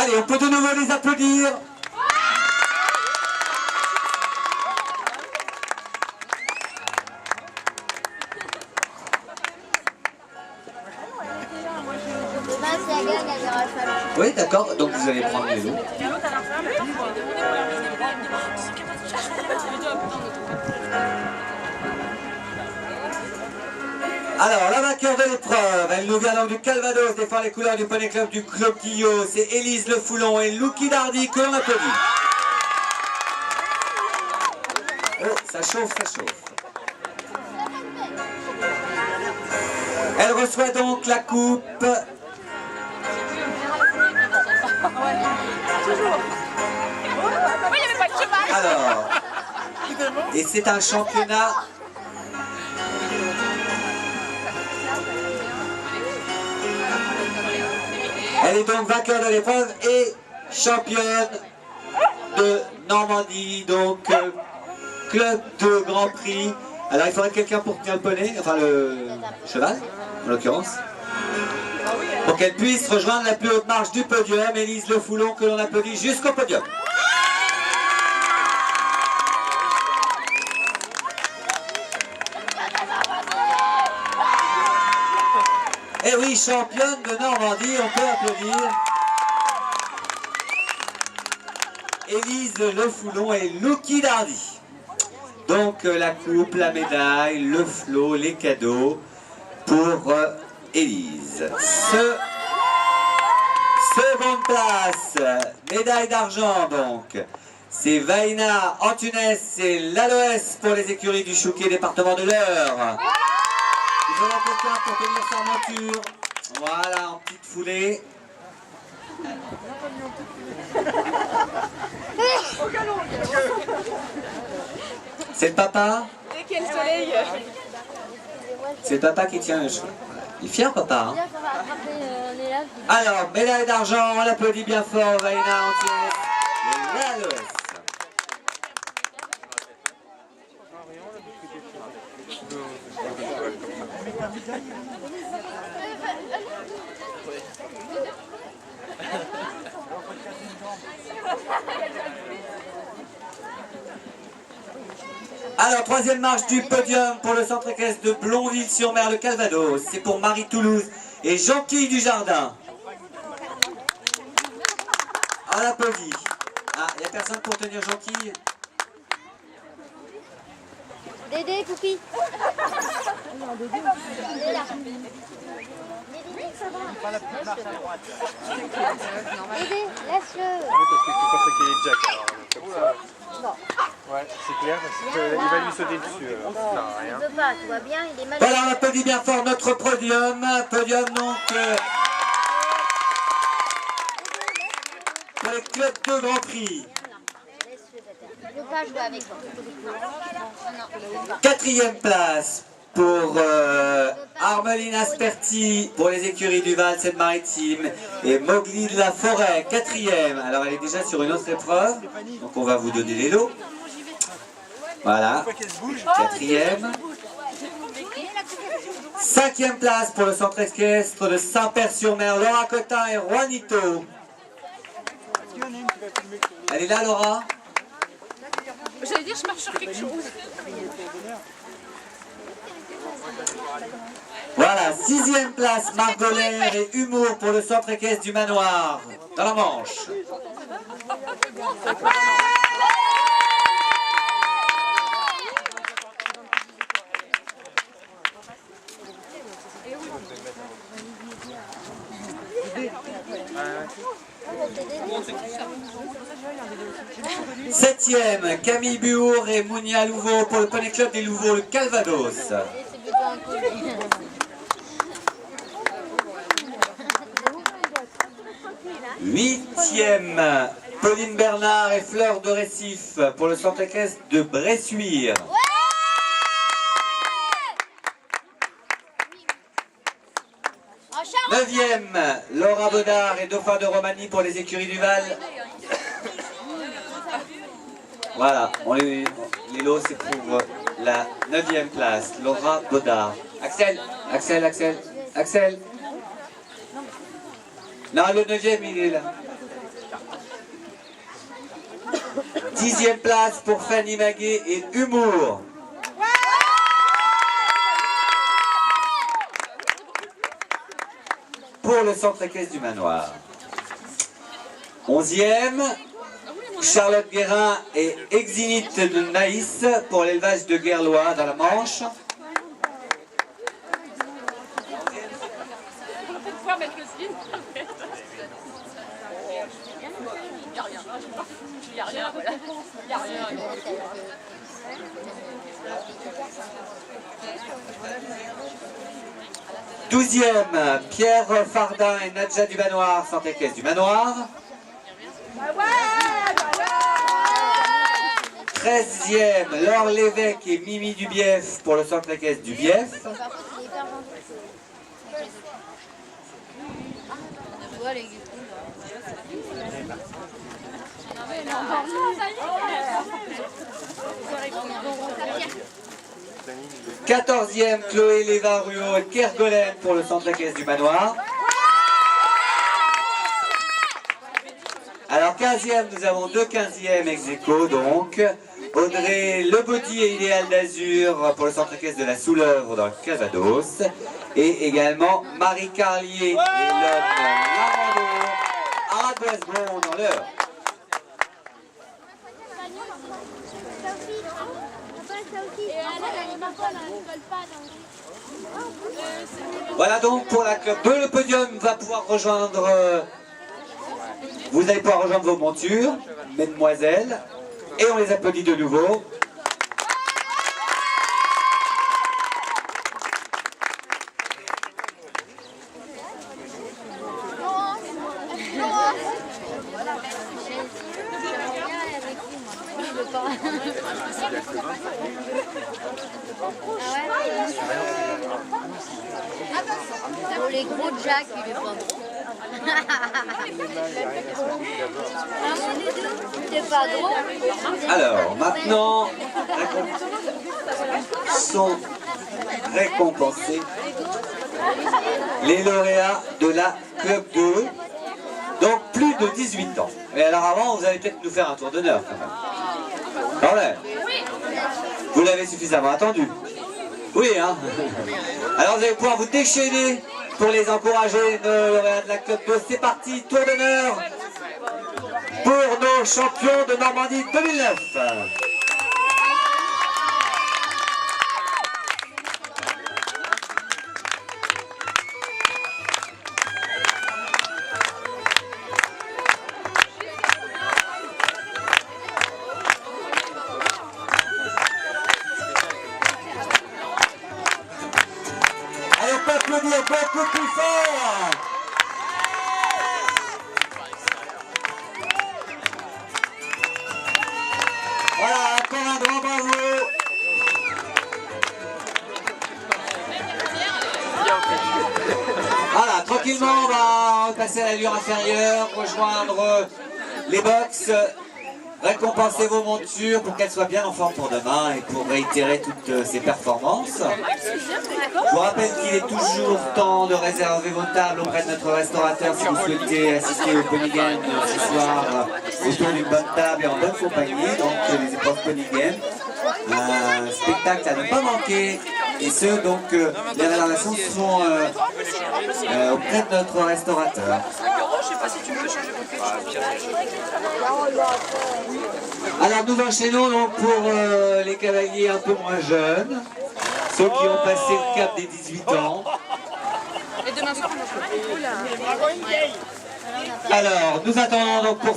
Allez, on peut de nouveau les applaudir. Oui, d'accord, donc vous allez prendre les lots. Alors, la vainqueur de l'épreuve, elle nous vient donc du Calvados, défend les couleurs du Poney Club du Club Guillot. C'est Élise Le Foulon et Louki Dardy que l'on applaudit. Oh, ça chauffe, ça chauffe. Elle reçoit donc la coupe. Alors, et c'est un championnat. Elle est donc vainqueur de l'épreuve et championne de Normandie, donc club de Grand Prix. Alors il faudrait quelqu'un pour tenir le poney, enfin le cheval en l'occurrence, pour qu'elle puisse rejoindre la plus haute marche du podium, Élise Le Foulon que l'on applaudit jusqu'au podium. Et oui, championne de Normandie, on peut applaudir. Élise Le Foulon et Louki Dardy. Donc la coupe, la médaille, le flot, les cadeaux pour Élise. Seconde place, médaille d'argent donc. C'est Vaina Antunes et l'Aloès pour les écuries du Chouquet, département de l'Eure. Il faudra quelqu'un pour tenir sa monture. Voilà, en petite foulée. C'est le papa? Et quel soleil! C'est le papa qui tient le cheveu. Il est fier, papa. Hein? Alors, médaille d'argent, on l'applaudit bien fort, Vaina Antunes et l'Aloès. Alors, troisième marche du podium pour le centre équestre de Blonville-sur-Mer, le Calvados. C'est pour Marie Toulouse et Jean-Quille Dujardin. On l'applaudit. Ah, il n'y a personne pour tenir Jean-Quille? Dédé, Poupi. Dédé, là. Dédé, ça va. Dédé, laisse-le. Parce que tu penses qu'il est Jack, alors comme ça. Non. Ouais, c'est clair, parce qu'il va lui sauter dessus. Il ne veut pas, tu vois bien, il est mal. Voilà, on applaudit bien fort notre podium. Podium donc pour les clubs de Grand Prix. Il ne veut pas jouer avec toi. Quatrième place pour Armeline Asperti pour les écuries du Val, Seine-Maritime, et Mowgli de la Forêt, quatrième. Alors elle est déjà sur une autre épreuve, donc on va vous donner les lots. Voilà, quatrième. Cinquième place pour le centre équestre de Saint-Père-sur-Mer, Laura Cotin et Juanito. Elle est là, Laura? J'allais dire, je marche sur quelque chose. Voilà, sixième place, Margolaire et Humour pour le centre équestre du Manoir, dans la Manche. Septième, Camille Buhour et Mounia Louveau pour le Poney Club des Louveaux, le Calvados. Huitième, Pauline Bernard et Fleur de Récif pour le centre équestre de Bressuire. Neuvième, Laura Baudard et Dauphin de Romanie pour les écuries du Val. Voilà, les lots c'est pour la 9e place, Laura Baudard. Axel, Axel, Axel, Axel. Non, le 9e il est là. 10e place pour Fanny Maguet et Humour. Pour le centre équestre du Manoir. 11e, Charlotte Guérin et Exinite de Naïs pour l'élevage de Guerlois dans la Manche. Douzième, Pierre Fardin et Nadja du Manoir, centre équestre du Manoir. 13e, Laure Lévesque et Mimi Dubief pour le centre équestre du Bief. Quatorzième, Chloé Lévin-Ruot et Kergolène pour le centre équestre du Manoir. Alors 15e, nous avons deux 15e ex aequo, donc Audrey Lebaudy et Idéal d'Azur pour le centre équestre de la Soulœuvre dans le Calvados, et également Marie Carlier et l'homme Lamando à Boisbron dans l'Eure. Voilà donc pour la club 2, le podium va pouvoir rejoindre, vous allez pouvoir rejoindre vos montures, mesdemoiselles, et on les applaudit de nouveau. Pour les gros Jack, il est pas bon. C'est pas gros. Alors, maintenant, sont récompensés les lauréats de la Club 2, donc plus de 18 ans. Mais alors avant, vous allez peut-être nous faire un tour d'honneur quand même. Quand même. Vous l'avez suffisamment attendu. Oui, hein. Alors vous allez pouvoir vous déchaîner pour les encourager, nos lauréats de la Club 2. C'est parti, tour d'honneur pour nos champions de Normandie 2009. On peut applaudir beaucoup plus fort. Voilà, encore un grand bravo. Voilà, tranquillement, on va passer à l'allure inférieure, rejoindre les box, récompenser vos montures pour qu'elles soient bien en forme pour demain et pour réitérer toutes ces performances. Je vous rappelle qu'il est toujours temps de réserver vos tables auprès de notre restaurateur si vous souhaitez assister au Pony Game ce soir autour d'une bonne table et en bonne compagnie, donc les épreuves Pony Game. Un spectacle à ne pas manquer, et ce donc les réservations sont auprès de notre restaurateur. Alors nous enchaînons donc pour les cavaliers un peu moins jeunes, ceux qui ont passé le cap des 18 ans. Et demain soir, on a Alors nous attendons donc pour